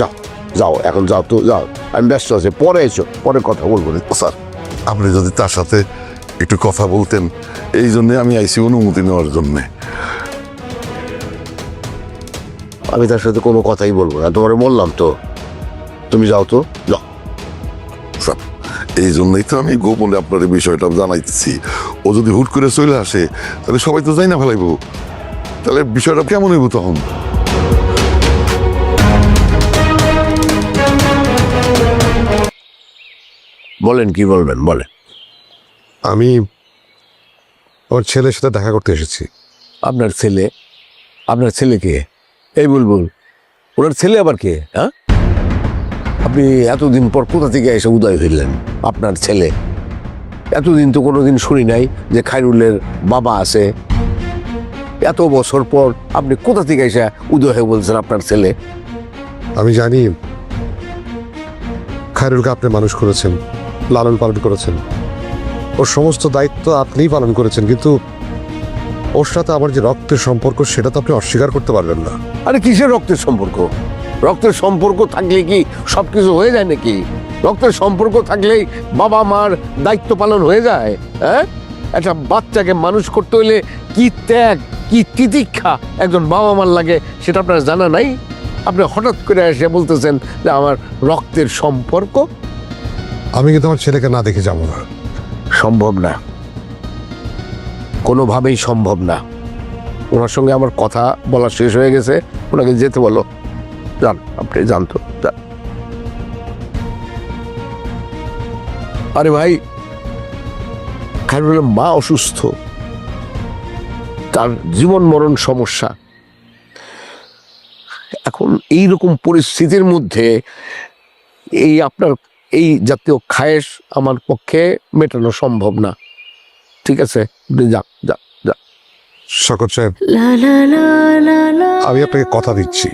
যাও যাও, এখন যাও তো, যাও, আমি ব্যস্ত আছি, পরে এসো, পরে কথা বলবো। স্যার, আপনি যদি তার সাথে একটু কথা বলতেন, এই জন্যে আমি আইসি অনুমতি নেওয়ার জন্যে। আমি তার সাথে কোনো কথাই বলবো না, তোমার বললাম তো, তুমি যাও তো, যাও। স্যার, এই জন্যই তো আমি গোপনে আপনার এই বিষয়টা জানাইতেছি। ও যদি হুট করে চলে আসে, তাহলে সবাই তো যাই না ফেলাইব, তাহলে বিষয়টা কেমন হইব তখন? বলেন, কি বলবেন বলেন। আমি আমার ছেলের সাথে দেখা করতে এসেছি। আপনার ছেলে? আপনার ছেলে কে? এই বুলবুল, ওনার ছেলে আবার কে? হ্যাঁ, আপনি এতদিন পর কোথা থেকে এসে উদয় হইলেন? আপনার ছেলে? এতদিন তো কোনোদিন শুনি নাই যে খায়রুলের বাবা আছে। এত বছর পর আপনি কোথা থেকে এসে উদয় হয়ে বলছেন আপনার ছেলে? আমি জানি খায়রুলকে আপনি মানুষ করেছেন, লালন পালন করেছেন, ওর সমস্ত দায়িত্ব আপনিই পালন করেছেন, কিন্তু ওর সাথে আমার যে রক্তের সম্পর্ক সেটা তো আপনি অস্বীকার করতে পারবেন না। আরে কিসের রক্তের সম্পর্ক? রক্তের সম্পর্ক থাকলে কি সবকিছু হয়ে যায় নাকি? রক্তের সম্পর্ক থাকলেই বাবা মার দায়িত্ব পালন হয়ে যায়? হ্যাঁ, একটা বাচ্চাকে মানুষ করতে হইলে কি ত্যাগ, কি তিতিক্ষা একজন বাবা মার লাগে সেটা আপনার জানা নাই? আপনি হঠাৎ করে এসে বলতেছেন যে আমার রক্তের সম্পর্ক। আমি কিন্তু আমার ছেলেকে না দেখে যাবো না। সম্ভব না, কোনোভাবেই সম্ভব না। ওনার সঙ্গে আমার কথা বলা শেষ হয়ে গেছে, ওনাকে যেতে বলো। যান, আপনি জানতো যান। আরে ভাই, খায়রুলের মা অসুস্থ, তার জীবন মরণ সমস্যা। এখন এই রকম পরিস্থিতির মধ্যে এই আপনার এই জাতীয় খায়েশ আমার পক্ষে মেটানো সম্ভব না। ঠিক আছে, আপনি যান যান যান। শকত সাহেব, আমি আপনাকে কথা দিচ্ছি,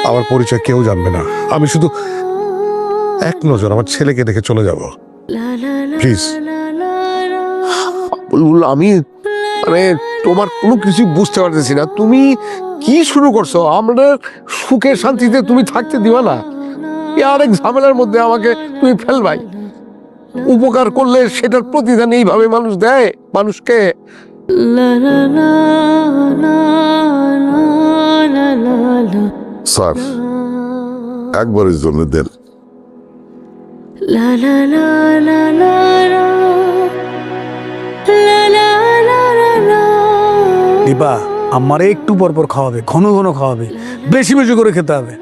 আমার পরিচয় কেউ জানবে না। আমি শুধু এক নজর আমার ছেলেকে দেখে চলে যাব, প্লিজ। বুলবুল, আমি মানে তোমার কোনো কিছু বুঝতে পারতেছি না। তুমি কি শুরু করছো? আমরা সুখে শান্তিতে তুমি থাকতে দিবা না? আরেক ঝামেলার মধ্যে আমাকে তুমি ফেলবাই। উপকার করলে সেটার প্রতিদান এইভাবে মানুষ দেয় মানুষকে? স্যার, একবারের জন্য দেন। দীপা, আমারে একটু পর পর খাওয়াবে, ঘন ঘন খাওয়াবে, বেশি বেশি করে খেতে হবে।